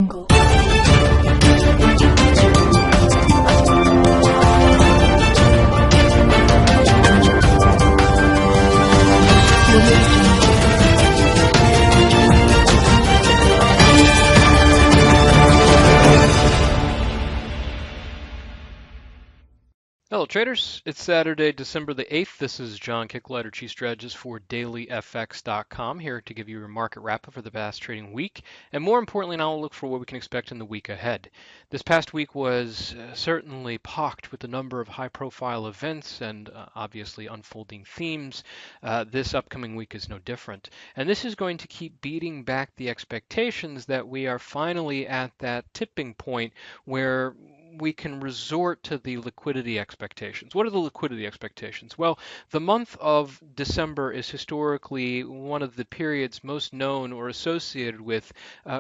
angle. Hello traders, it's Saturday, December the 8th. This is John Kicklighter, Chief Strategist for dailyfx.com, here to give you your market wrap-up for the past trading week, and more importantly now, we'll look for what we can expect in the week ahead. This past week was certainly pocked with a number of high-profile events and obviously unfolding themes. This upcoming week is no different, and this is going to keep beating back the expectations that we are finally at that tipping point where we can resort to the liquidity expectations. What are the liquidity expectations? Well, the month of December is historically one of the periods most known or associated with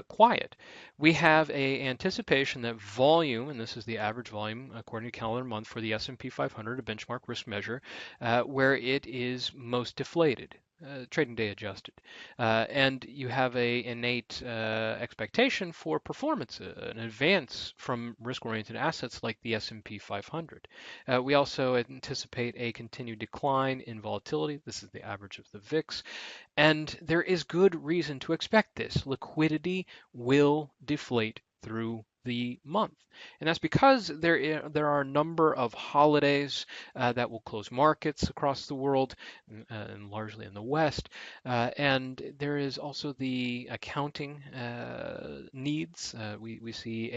quiet. We have a anticipation that volume, and this is the average volume according to calendar month for the S&P 500, a benchmark risk measure, where it is most deflated. Trading day adjusted, and you have a innate expectation for performance, an advance from risk-oriented assets like the S&P 500. We also anticipate a continued decline in volatility. This is the average of the VIX, and there is good reason to expect this. Liquidity will deflate through the month. And that's because there are a number of holidays that will close markets across the world and largely in the West. And there is also the accounting needs. We see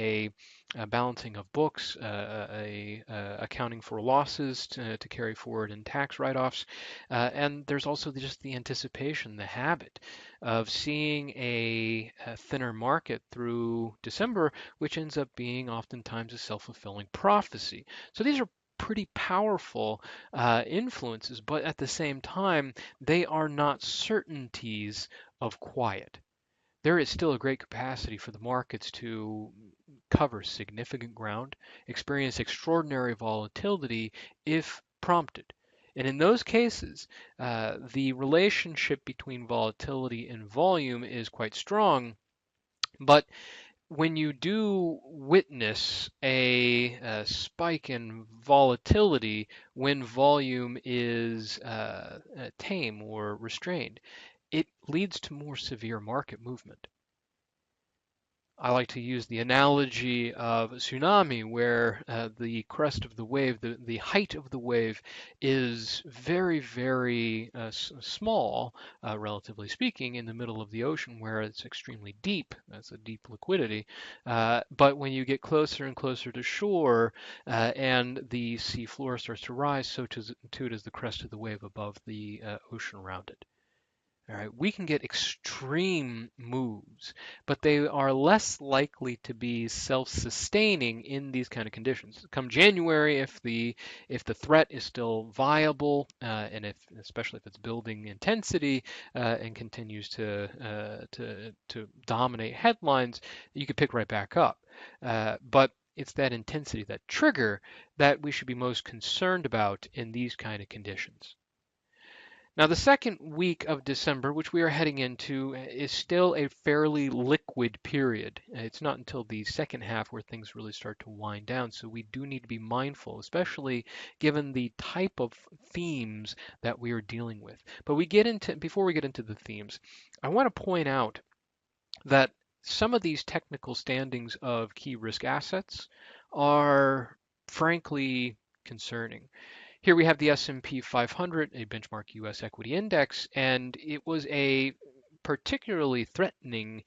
a balancing of books, accounting for losses to carry forward in tax write-offs. And there's also just the anticipation, the habit of seeing a thinner market through December, which ends up being oftentimes a self-fulfilling prophecy. So these are pretty powerful influences, but at the same time, they are not certainties of quiet. There is still a great capacity for the markets to cover significant ground, experience extraordinary volatility if prompted. And in those cases, the relationship between volatility and volume is quite strong. But when you do witness a spike in volatility when volume is tame or restrained, it leads to more severe market movement. I like to use the analogy of a tsunami where the crest of the wave, the height of the wave is very, very small, relatively speaking, in the middle of the ocean where it's extremely deep. That's a deep liquidity. But when you get closer and closer to shore and the sea floor starts to rise, so too does the crest of the wave above the ocean around it. All right, we can get extreme moves, but they are less likely to be self-sustaining in these kind of conditions. Come January, if the threat is still viable, and especially if it's building intensity and continues to dominate headlines, you could pick right back up. But it's that intensity, that trigger, that we should be most concerned about in these kind of conditions. Now, the second week of December, which we are heading into, is still a fairly liquid period. It's not until the second half where things really start to wind down, so we do need to be mindful, especially given the type of themes that we are dealing with. But before we get into the themes, I want to point out that some of these technical standings of key risk assets are frankly concerning. Here we have the S&P 500, a benchmark U.S. equity index, and it was a particularly threatening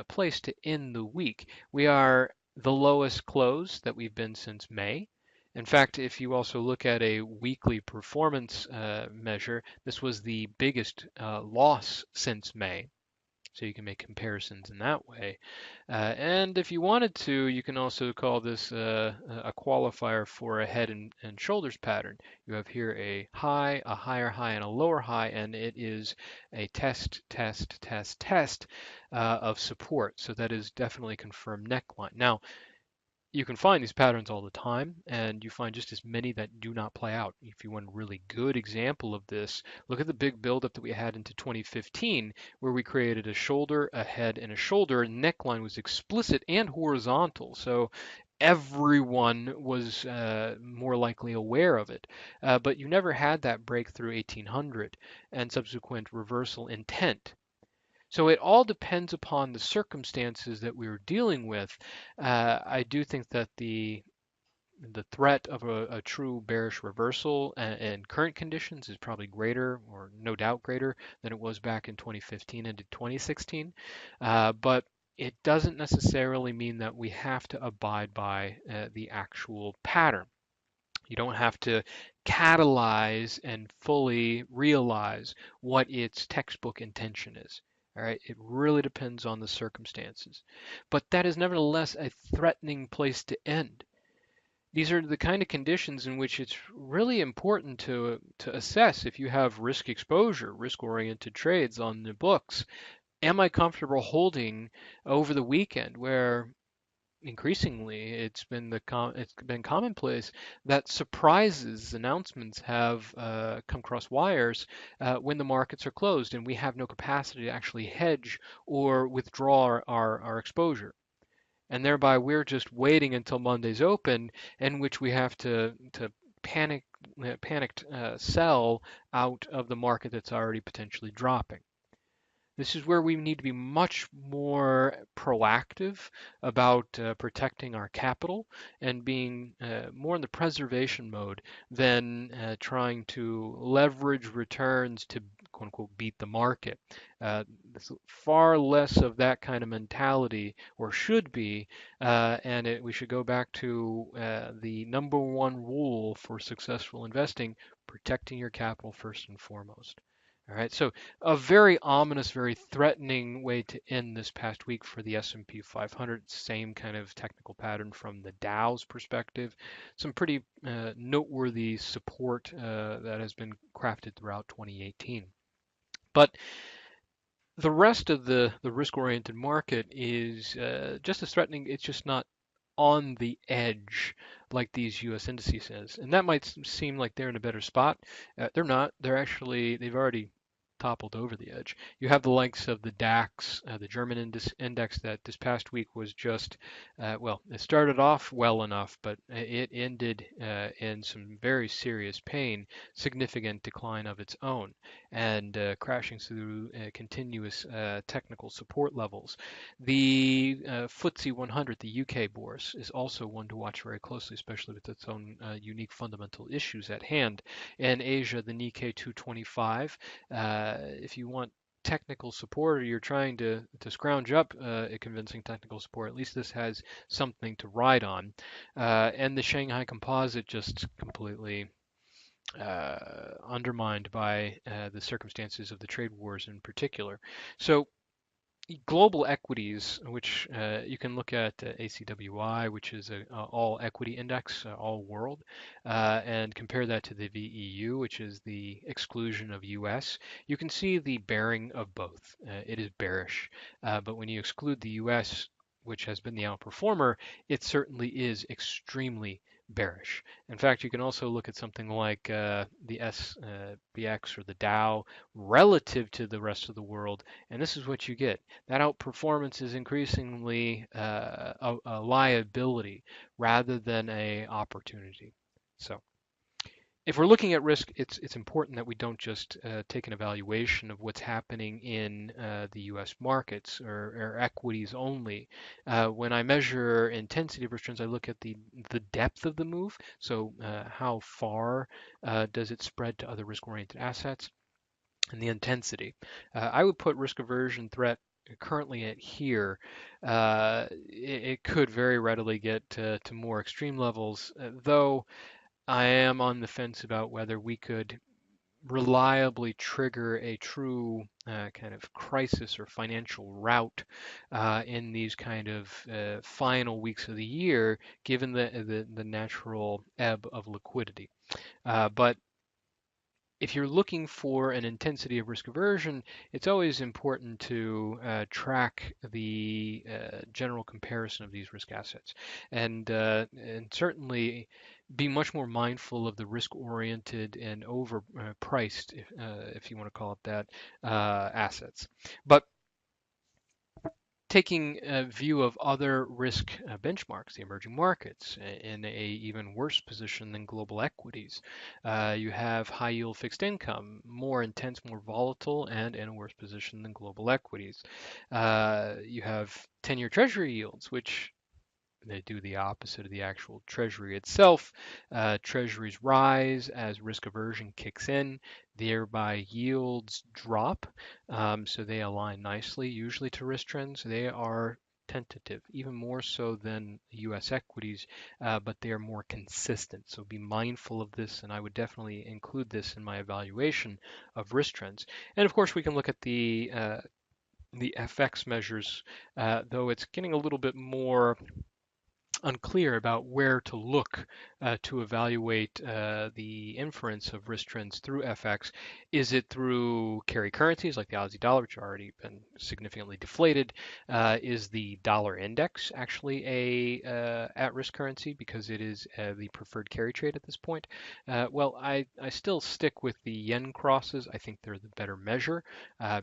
place to end the week. We are the lowest close that we've been since May. In fact, if you also look at a weekly performance measure, this was the biggest loss since May. So you can make comparisons in that way. And if you wanted to, you can also call this a qualifier for a head and shoulders pattern. You have here a high, a higher high, and a lower high, and it is a test of support. So that is definitely a confirmed neckline. Now, you can find these patterns all the time, and you find just as many that do not play out. If you want a really good example of this, look at the big buildup that we had into 2015, where we created a shoulder, a head, and a shoulder. Neckline was explicit and horizontal, so everyone was more likely aware of it. But you never had that breakthrough 1800 and subsequent reversal intent. So it all depends upon the circumstances that we were dealing with. I do think that the threat of a true bearish reversal in current conditions is probably greater, or no doubt greater, than it was back in 2015 and 2016. But it doesn't necessarily mean that we have to abide by the actual pattern. You don't have to catalyze and fully realize what its textbook intention is. All right, it really depends on the circumstances. But that is nevertheless a threatening place to end. These are the kind of conditions in which it's really important to assess if you have risk exposure, risk-oriented trades on the books. Am I comfortable holding over the weekend where increasingly it's been commonplace that surprises announcements have come across wires when the markets are closed and we have no capacity to actually hedge or withdraw our exposure, and thereby we're just waiting until Monday's open, in which we have to panicked sell out of the market that's already potentially dropping. This is where we need to be much more proactive about protecting our capital and being more in the preservation mode than trying to leverage returns to quote unquote beat the market. There's far less of that kind of mentality, or should be, we should go back to the number one rule for successful investing: protecting your capital first and foremost. All right, so a very ominous, very threatening way to end this past week for the S&P 500. Same kind of technical pattern from the Dow's perspective. Some pretty noteworthy support that has been crafted throughout 2018. But the rest of the risk-oriented market is just as threatening. It's just not on the edge like these U.S. indices is. And that might seem like they're in a better spot. They're not. They've already toppled over the edge. You have the likes of the DAX, the German index that this past week was just, well, it started off well enough, but it ended in some very serious pain, significant decline of its own, and crashing through continuous technical support levels. The FTSE 100, the UK bourse, is also one to watch very closely, especially with its own unique fundamental issues at hand. In Asia, the Nikkei 225, if you want technical support, or you're trying to scrounge up a convincing technical support, at least this has something to ride on. And the Shanghai Composite just completely undermined by the circumstances of the trade wars in particular. So global equities, which you can look at ACWI, which is an all equity index, all world, and compare that to the VEU, which is the exclusion of US. You can see the bearing of both. It is bearish, but when you exclude the US, which has been the outperformer, it certainly is extremely bearish. In fact, you can also look at something like the SBX or the Dow relative to the rest of the world, and this is what you get. That outperformance is increasingly a liability rather than a opportunity. So if we're looking at risk, it's important that we don't just take an evaluation of what's happening in the U.S. markets or equities only. When I measure intensity of returns, I look at the depth of the move. So how far does it spread to other risk-oriented assets, and the intensity. I would put risk aversion threat currently at here. It could very readily get to more extreme levels, though I am on the fence about whether we could reliably trigger a true kind of crisis or financial rout in these kind of final weeks of the year, given the natural ebb of liquidity. But if you're looking for an intensity of risk aversion, it's always important to track the general comparison of these risk assets, and certainly be much more mindful of the risk-oriented and overpriced, if you want to call it that, assets. But taking a view of other risk benchmarks, the emerging markets, in a even worse position than global equities. You have high yield fixed income, more intense, more volatile, and in a worse position than global equities. You have 10-year treasury yields, which they do the opposite of the actual treasury itself. Treasuries rise as risk aversion kicks in, thereby yields drop. So they align nicely, usually to risk trends. They are tentative, even more so than US equities, but they are more consistent. So be mindful of this, and I would definitely include this in my evaluation of risk trends. And of course, we can look at the FX measures, though it's getting a little bit more unclear about where to look to evaluate the inference of risk trends through FX. Is it through carry currencies like the Aussie dollar, which have already been significantly deflated? Is the dollar index actually a at-risk currency because it is the preferred carry trade at this point? Well, I still stick with the yen crosses. I think they're the better measure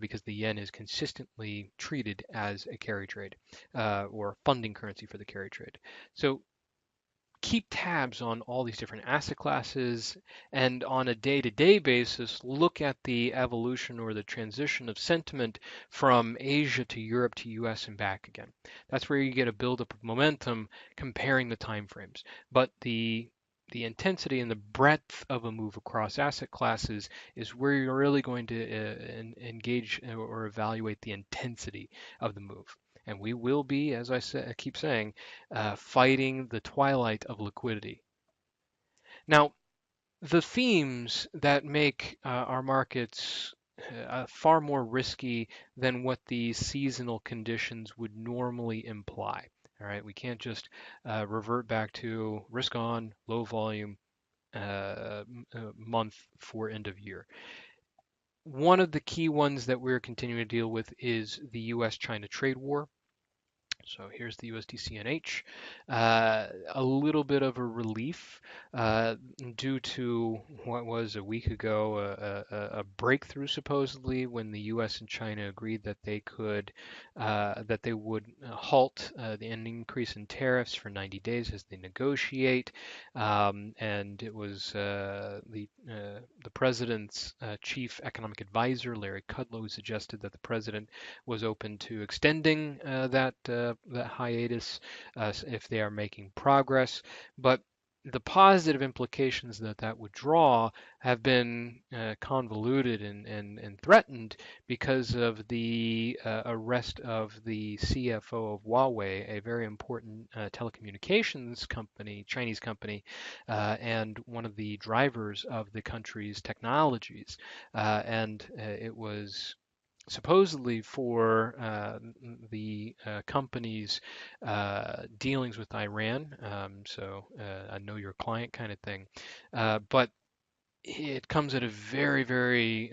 because the yen is consistently treated as a carry trade or funding currency for the carry trade. So keep tabs on all these different asset classes and on a day-to-day basis, look at the evolution or the transition of sentiment from Asia to Europe to US and back again. That's where you get a buildup of momentum comparing the time frames. But the intensity and the breadth of a move across asset classes is where you're really going to engage or evaluate the intensity of the move. And we will be, as I keep saying, fighting the twilight of liquidity. Now, the themes that make our markets far more risky than what the seasonal conditions would normally imply. All right, we can't just revert back to risk on, low volume month for end of year. One of the key ones that we're continuing to deal with is the US-China trade war. So here's the USD-CNH. A little bit of a relief due to what was a week ago a breakthrough supposedly when the U.S. and China agreed that they would halt the increase in tariffs for 90 days as they negotiate. And it was the president's chief economic advisor, Larry Kudlow, who suggested that the president was open to extending that hiatus if they are making progress. But the positive implications that that would draw have been convoluted and threatened because of the arrest of the CFO of Huawei, a very important telecommunications company, Chinese company, and one of the drivers of the country's technologies. And it was supposedly for the company's dealings with Iran, so a know your client kind of thing. But it comes at a very, very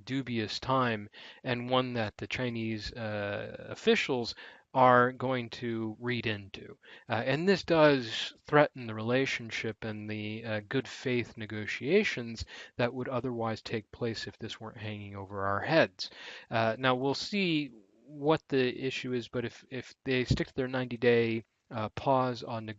dubious time and one that the Chinese officials are going to read into. And this does threaten the relationship and the good faith negotiations that would otherwise take place if this weren't hanging over our heads. Now, we'll see what the issue is, but if they stick to their 90-day pause on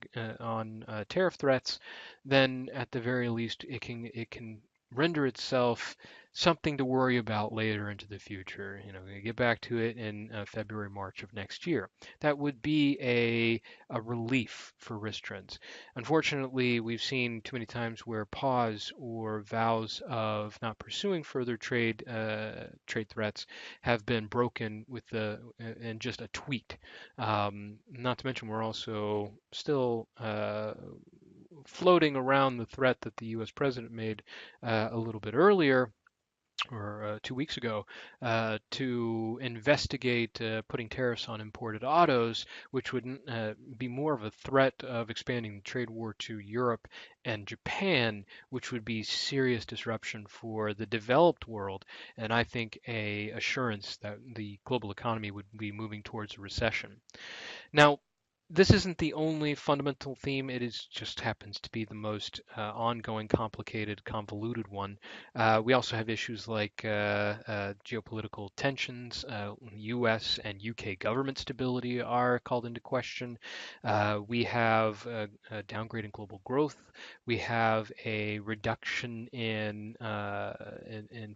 tariff threats, then at the very least it can render itself something to worry about later into the future. You know, we get back to it in February, March of next year. That would be a relief for risk trends. Unfortunately, we've seen too many times where pause or vows of not pursuing further trade threats have been broken with the in just a tweet. Not to mention, we're also still floating around the threat that the U.S. president made a little bit earlier or 2 weeks ago, to investigate putting tariffs on imported autos, which would be more of a threat of expanding the trade war to Europe and Japan, which would be serious disruption for the developed world, and I think a assurance that the global economy would be moving towards a recession. Now, this isn't the only fundamental theme. It is just happens to be the most ongoing, complicated, convoluted one. We also have issues like geopolitical tensions. U.S. and U.K. government stability are called into question. We have a downgrade in global growth. We have a reduction in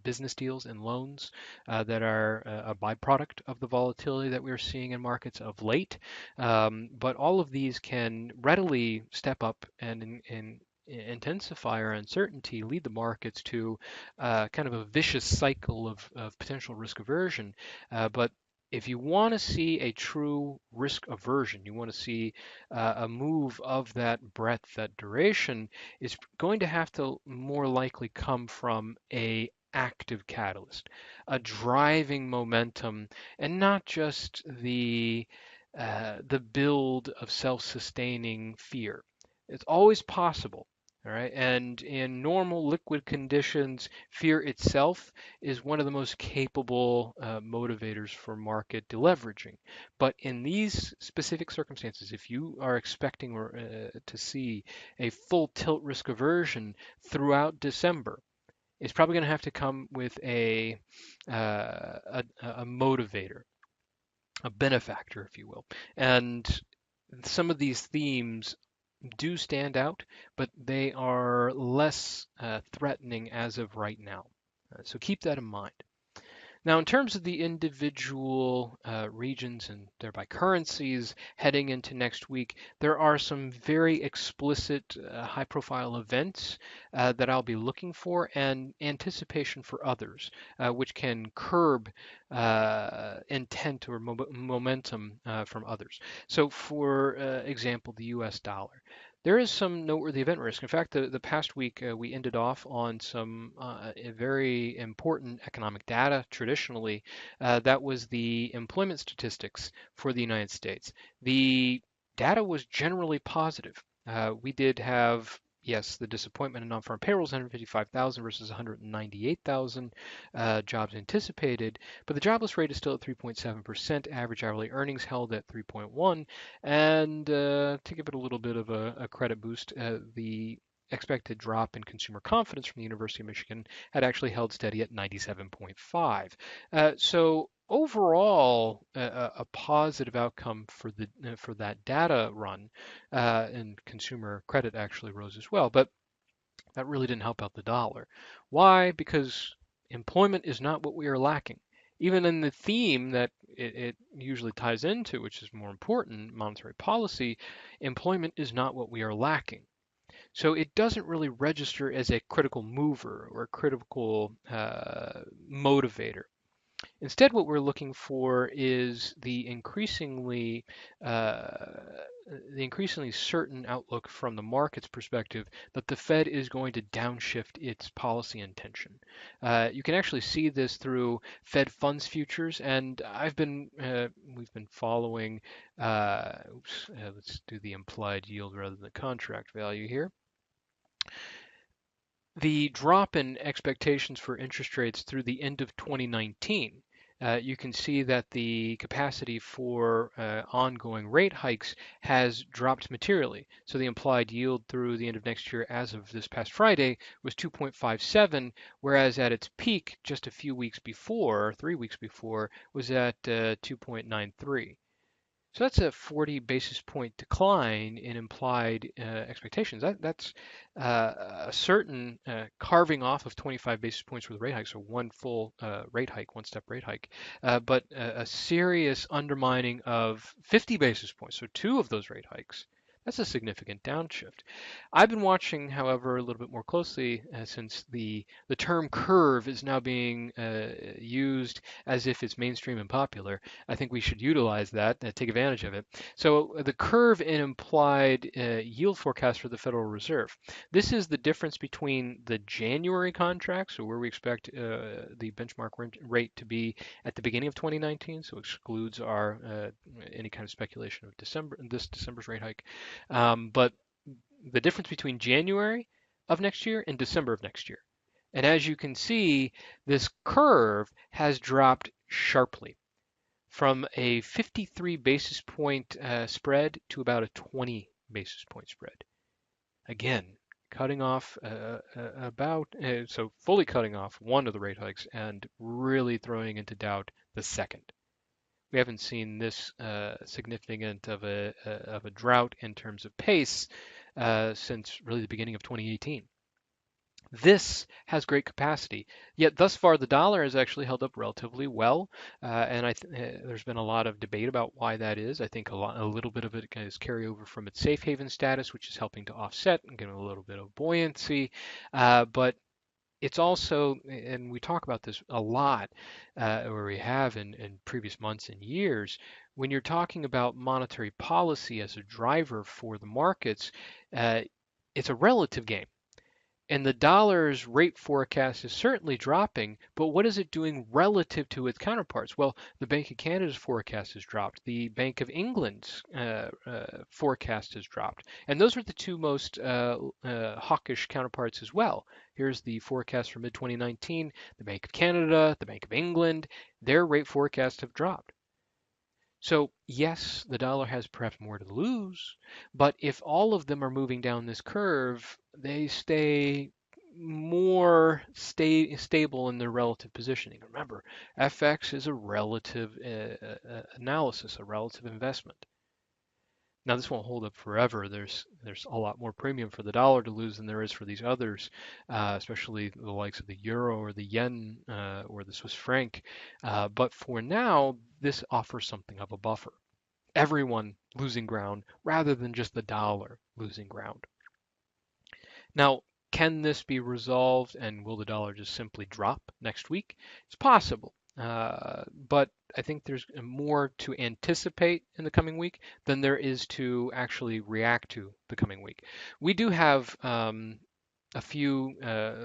business deals and loans that are a byproduct of the volatility that we're seeing in markets of late. But all of these can readily step up and intensify our uncertainty, lead the markets to kind of a vicious cycle of potential risk aversion. But if you want to see a true risk aversion, you want to see a move of that breadth, that duration, is going to have to more likely come from a active catalyst, a driving momentum, and not just the build of self-sustaining fear. It's always possible. All right. And in normal liquid conditions, fear itself is one of the most capable motivators for market deleveraging. But in these specific circumstances, if you are expecting to see a full tilt risk aversion throughout December, it's probably going to have to come with a motivator, a benefactor, if you will. And some of these themes do stand out, but they are less threatening as of right now. So keep that in mind. Now, in terms of the individual regions and thereby currencies heading into next week, there are some very explicit high profile events that I'll be looking for and anticipation for others, which can curb intent or momentum from others. So, for example, the US dollar. There is some noteworthy event risk. In fact, the past week we ended off on some very important economic data. Traditionally, that was the employment statistics for the United States. The data was generally positive. We did have, yes, the disappointment in non-farm payrolls, 155,000 versus 198,000 jobs anticipated, but the jobless rate is still at 3.7%. Average hourly earnings held at 3.1, and to give it a little bit of a credit boost, the expected drop in consumer confidence from the University of Michigan had actually held steady at 97.5. So overall, a positive outcome for that data run, and consumer credit actually rose as well. But that really didn't help out the dollar. Why? Because employment is not what we are lacking. Even in the theme that it usually ties into, which is more important, monetary policy, employment is not what we are lacking. So it doesn't really register as a critical mover or a critical motivator. Instead, what we're looking for is uh, the increasingly certain outlook from the market's perspective that the Fed is going to downshift its policy intention. You can actually see this through Fed funds futures, and we've been following. Let's do the implied yield rather than the contract value here. The drop in expectations for interest rates through the end of 2019, you can see that the capacity for ongoing rate hikes has dropped materially. So the implied yield through the end of next year as of this past Friday was 2.57, whereas at its peak just a few weeks before, 3 weeks before, was at 2.93. So that's a 40 basis point decline in implied expectations. That's a certain carving off of 25 basis points for the rate hike, so one full rate hike, one step rate hike, but a serious undermining of 50 basis points, so two of those rate hikes. That's a significant downshift. I've been watching, however, a little bit more closely since the term curve is now being used as if it's mainstream and popular. I think we should utilize that, take advantage of it. So the curve in implied yield forecast for the Federal Reserve. This is the difference between the January contracts, so where we expect the benchmark rate to be at the beginning of 2019, so excludes our any kind of speculation of this December's rate hike. But the difference between January of next year and December of next year. And as you can see, this curve has dropped sharply from a 53 basis point spread to about a 20 basis point spread. Again, cutting off so fully cutting off one of the rate hikes and really throwing into doubt the second. We haven't seen this significant of a drought in terms of pace since really the beginning of 2018. This has great capacity, yet thus far the dollar has actually held up relatively well, and there's been a lot of debate about why that is. I think a little bit of it is carryover from its safe haven status, which is helping to offset and give it a little bit of buoyancy, but it's also, and we talk about this a lot, or we have in previous months and years, when you're talking about monetary policy as a driver for the markets, uh, it's a relative game. And the dollar's rate forecast is certainly dropping, but what is it doing relative to its counterparts? Well, the Bank of Canada's forecast has dropped. The Bank of England's forecast has dropped. And those are the two most hawkish counterparts as well. Here's the forecast for mid 2019. The Bank of Canada, the Bank of England, their rate forecasts have dropped. So, yes, the dollar has perhaps more to lose, but if all of them are moving down this curve, they stay more stable in their relative positioning. Remember, FX is a relative analysis, a relative investment. Now, this won't hold up forever. There's a lot more premium for the dollar to lose than there is for these others, especially the likes of the euro or the yen or the Swiss franc. But for now, this offers something of a buffer. Everyone losing ground rather than just the dollar losing ground. Now, can this be resolved and will the dollar just simply drop next week? It's possible. But I think there's more to anticipate in the coming week than there is to actually react to the coming week. We do have a few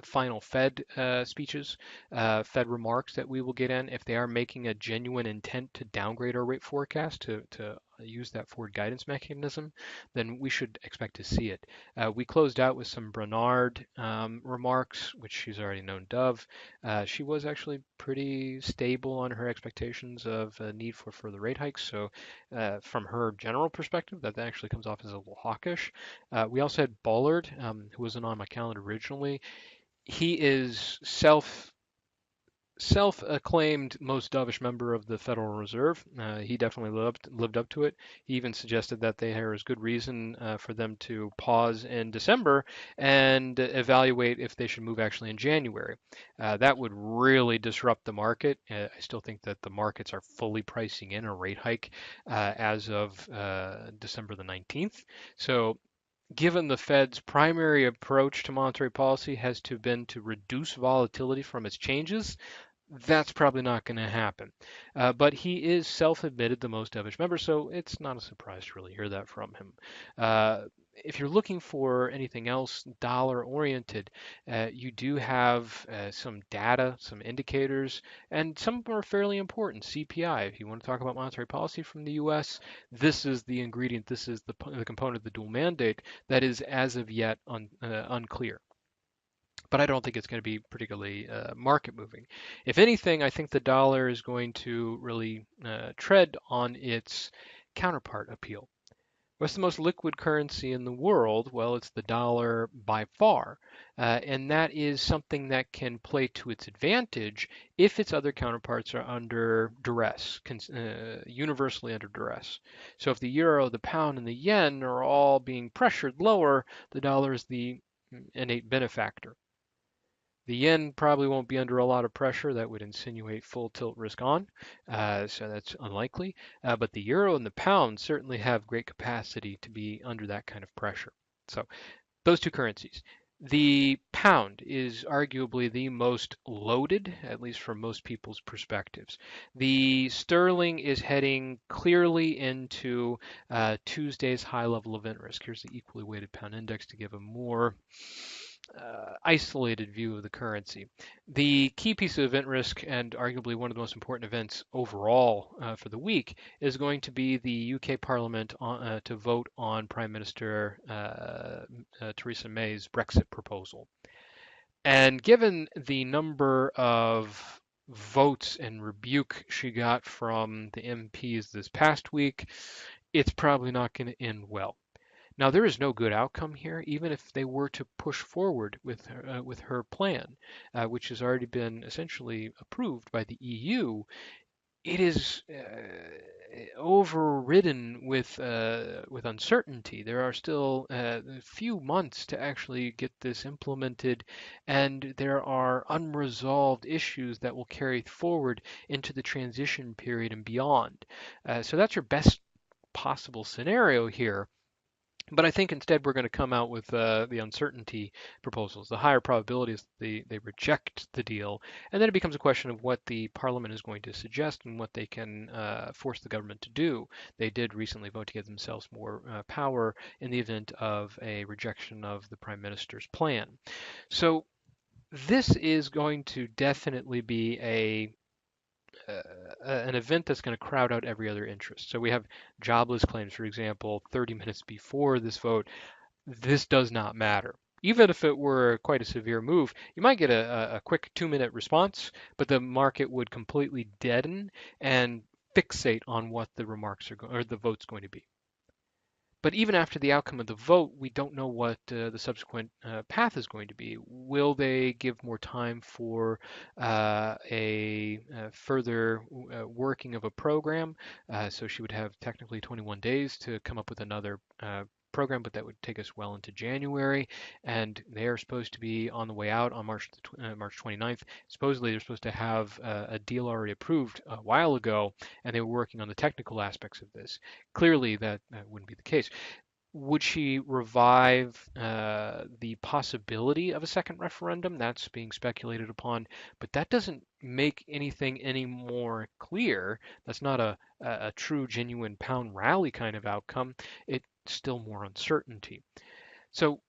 final Fed speeches, Fed remarks that we will get in. If they are making a genuine intent to downgrade our rate forecast to use that forward guidance mechanism, then we should expect to see it. We closed out with some Bernard remarks, which she's already known Dove. She was actually pretty stable on her expectations of a need for further rate hikes. So from her general perspective, that actually comes off as a little hawkish. We also had Bullard, who wasn't on my calendar originally. He is self-acclaimed most dovish member of the Federal Reserve. He definitely lived up to it. He even suggested that there is good reason for them to pause in December and evaluate if they should move actually in January. That would really disrupt the market. I still think that the markets are fully pricing in a rate hike as of December the 19th. So given the Fed's primary approach to monetary policy has been to reduce volatility from its changes, that's probably not going to happen. But he is self-admitted the most dovish member, so it's not a surprise to really hear that from him. If you're looking for anything else dollar-oriented, you do have some data, some indicators, and some of them are fairly important. CPI, if you want to talk about monetary policy from the U.S., this is the ingredient, this is the component of the dual mandate that is as of yet unclear. But I don't think it's going to be particularly market moving. If anything, I think the dollar is going to really tread on its counterpart appeal. What's the most liquid currency in the world? Well, it's the dollar by far. And that is something that can play to its advantage if its other counterparts are under duress, universally under duress. So if the euro, the pound, and the yen are all being pressured lower, the dollar is the innate benefactor. The yen probably won't be under a lot of pressure. That would insinuate full tilt risk on, so that's unlikely. But the euro and the pound certainly have great capacity to be under that kind of pressure. So those two currencies. The pound is arguably the most loaded, at least from most people's perspectives. The sterling is heading clearly into Tuesday's high level event risk. Here's the equally weighted pound index to give a more isolated view of the currency. The key piece of event risk, and arguably one of the most important events overall for the week, is going to be the UK Parliament to vote on Prime Minister Theresa May's Brexit proposal. And given the number of votes and rebuke she got from the MPs this past week, it's probably not going to end well. Now, there is no good outcome here, even if they were to push forward with her plan, which has already been essentially approved by the EU. It is overridden with uncertainty. There are still a few months to actually get this implemented, and there are unresolved issues that will carry forward into the transition period and beyond. So that's your best possible scenario here. But I think instead we're going to come out with the uncertainty proposals. The higher probability is they reject the deal, and then it becomes a question of what the parliament is going to suggest and what they can force the government to do. They did recently vote to give themselves more power in the event of a rejection of the prime minister's plan. So this is going to definitely be an event that's going to crowd out every other interest. So we have jobless claims, for example, 30 minutes before this vote. This does not matter. Even if it were quite a severe move, you might get a quick 2-minute response, but the market would completely deaden and fixate on what the remarks are or the vote's going to be. But even after the outcome of the vote, we don't know what the subsequent path is going to be. Will they give more time for a further working of a program? So she would have technically 21 days to come up with another program, but that would take us well into January. And they are supposed to be on the way out on March 29th. Supposedly, they're supposed to have a deal already approved a while ago, and they were working on the technical aspects of this. Clearly, that wouldn't be the case. Would she revive the possibility of a second referendum? That's being speculated upon, but that doesn't make anything any more clear. That's not a true, genuine pound rally kind of outcome. It's still more uncertainty. So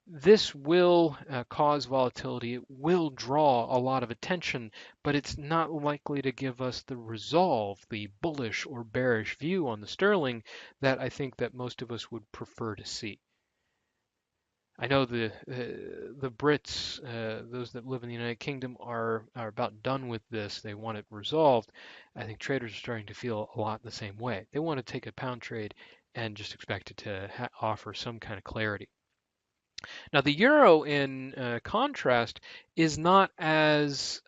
this will cause volatility. It will draw a lot of attention, but it's not likely to give us the resolve, the bullish or bearish view on the sterling that I think that most of us would prefer to see. I know the Brits, those that live in the United Kingdom, are about done with this. They want it resolved. I think traders are starting to feel a lot the same way. They want to take a pound trade and just expect it to offer some kind of clarity. Now, the euro, in contrast, is not as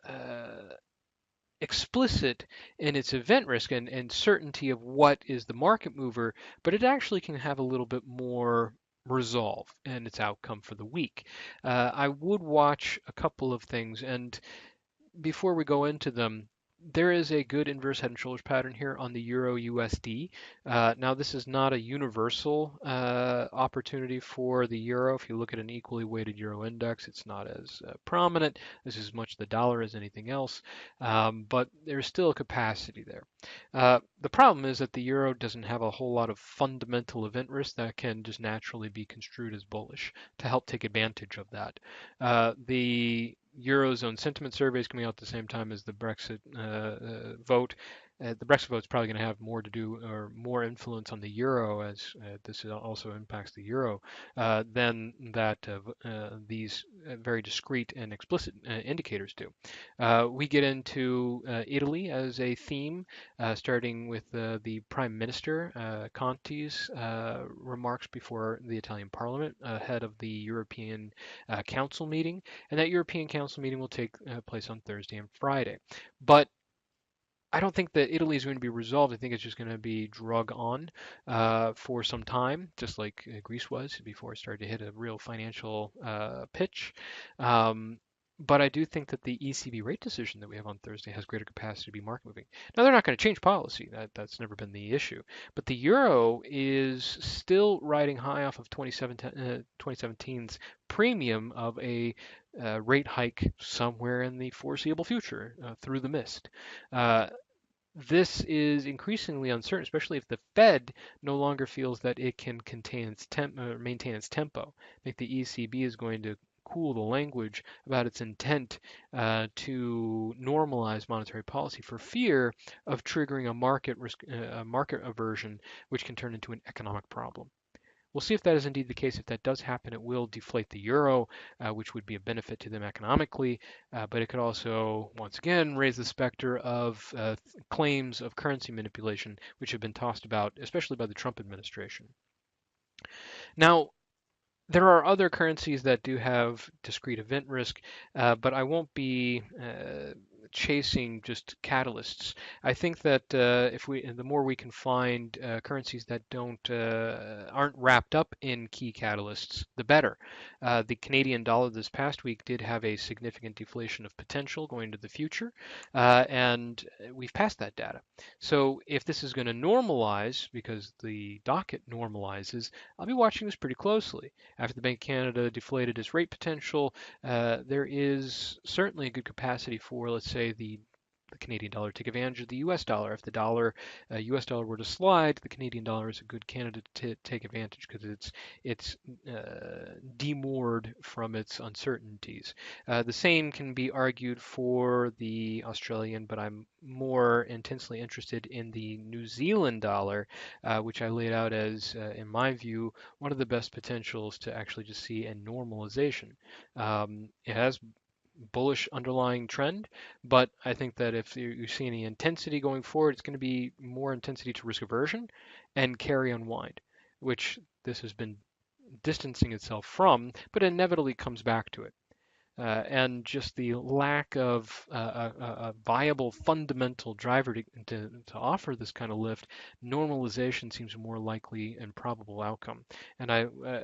explicit in its event risk and certainty of what is the market mover, but it actually can have a little bit more resolve in its outcome for the week. I would watch a couple of things, and before we go into them, there is a good inverse head and shoulders pattern here on the Euro USD. Now, this is not a universal opportunity for the euro. If you look at an equally weighted euro index, it's not as prominent. This is as much the dollar as anything else, but there's still a capacity there. The problem is that the euro doesn't have a whole lot of fundamental event risk that can just naturally be construed as bullish to help take advantage of that. The Eurozone sentiment survey is coming out at the same time as the Brexit vote. The Brexit vote is probably going to have more to do or more influence on the euro, as this also impacts the euro, than that these very discrete and explicit indicators do. We get into Italy as a theme, starting with the Prime Minister Conte's remarks before the Italian Parliament ahead of the European Council meeting, and that European Council meeting will take place on Thursday and Friday. But I don't think that Italy is going to be resolved. I think it's just going to be drug on for some time, just like Greece was before it started to hit a real financial pitch. Um, But I do think that the ECB rate decision that we have on Thursday has greater capacity to be market moving. Now, they're not going to change policy. That's never been the issue. But the euro is still riding high off of 2017's premium of a rate hike somewhere in the foreseeable future through the mist. Uh, this is increasingly uncertain, especially if the Fed no longer feels that it can maintain its tempo. I think the ECB is going to cool the language about its intent to normalize monetary policy for fear of triggering a market risk, a market aversion, which can turn into an economic problem. We'll see if that is indeed the case. If that does happen, it will deflate the euro, which would be a benefit to them economically, but it could also, once again, raise the specter of claims of currency manipulation, which have been tossed about, especially by the Trump administration. Now, there are other currencies that do have discrete event risk, but I won't be chasing just catalysts. I think that the more we can find currencies that aren't wrapped up in key catalysts, the better. The Canadian dollar this past week did have a significant deflation of potential going into the future, and we've passed that data. So if this is going to normalize, because the docket normalizes, I'll be watching this pretty closely. After the Bank of Canada deflated its rate potential, there is certainly a good capacity for, let's say, the Canadian dollar to take advantage of the U.S. dollar. If the U.S. dollar were to slide, the Canadian dollar is a good candidate to take advantage because it's demoored from its uncertainties. The same can be argued for the Australian, but I'm more intensely interested in the New Zealand dollar, which I laid out as, in my view, one of the best potentials to actually just see a normalization. It has bullish underlying trend, but I think that if you see any intensity going forward, it's going to be more intensity to risk aversion and carry unwind, which this has been distancing itself from, but inevitably comes back to it. And just the lack of a viable fundamental driver to offer this kind of lift, normalization seems a more likely and probable outcome. And I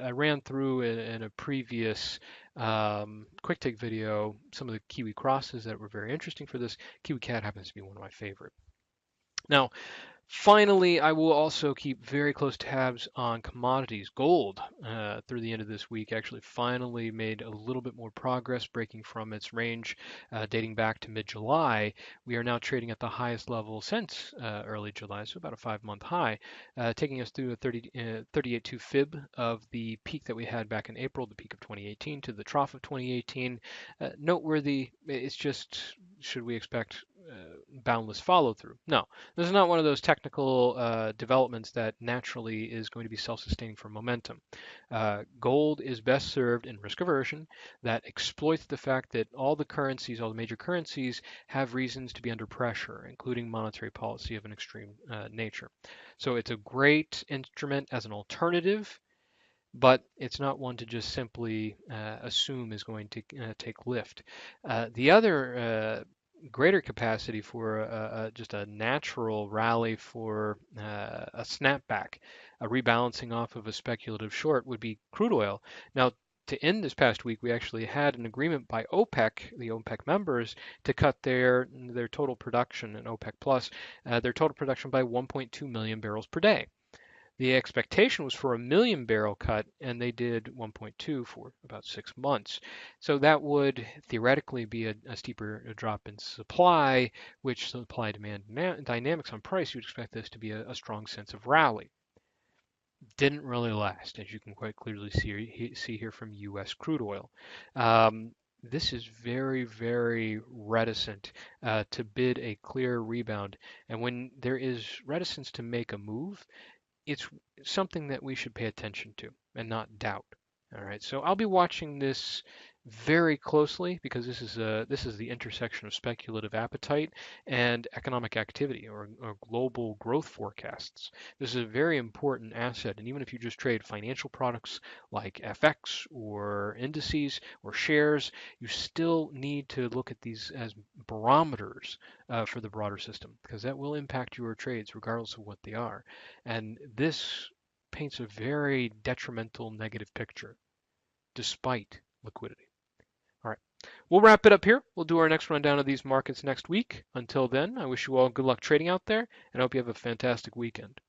ran through in a previous quick take video some of the Kiwi crosses that were very interesting for this. Kiwi cat happens to be one of my favorite. Now, finally, I will also keep very close tabs on commodities. Gold, through the end of this week, actually finally made a little bit more progress, breaking from its range dating back to mid-July. We are now trading at the highest level since early July, so about a 5-month high, taking us through a 38.2 fib of the peak that we had back in April, the peak of 2018, to the trough of 2018. Noteworthy, it's just, should we expect boundless follow through? No, this is not one of those technical developments that naturally is going to be self-sustaining for momentum. Gold is best served in risk aversion that exploits the fact that all the major currencies, have reasons to be under pressure, including monetary policy of an extreme nature. So it's a great instrument as an alternative, but it's not one to just simply assume is going to take lift. The other greater capacity for just a natural rally for a snapback, a rebalancing off of a speculative short would be crude oil. Now, to end this past week, we actually had an agreement by OPEC, the OPEC members, to cut their total production, and OPEC Plus, their total production by 1.2 million barrels per day. The expectation was for a million barrel cut, and they did 1.2 for about 6 months. So that would theoretically be a steeper drop in supply, which supply demand dynamics on price, you'd expect this to be a strong sense of rally. Didn't really last, as you can quite clearly see here from U.S. crude oil. This is very, very reticent to bid a clear rebound. And when there is reticence to make a move, it's something that we should pay attention to and not doubt. All right, so I'll be watching this very closely because this is the intersection of speculative appetite and economic activity or global growth forecasts. This is a very important asset, and even if you just trade financial products like FX or indices or shares, you still need to look at these as barometers for the broader system because that will impact your trades regardless of what they are. And this paints a very detrimental negative picture despite liquidity. All right. We'll wrap it up here. We'll do our next rundown of these markets next week. Until then, I wish you all good luck trading out there, and I hope you have a fantastic weekend.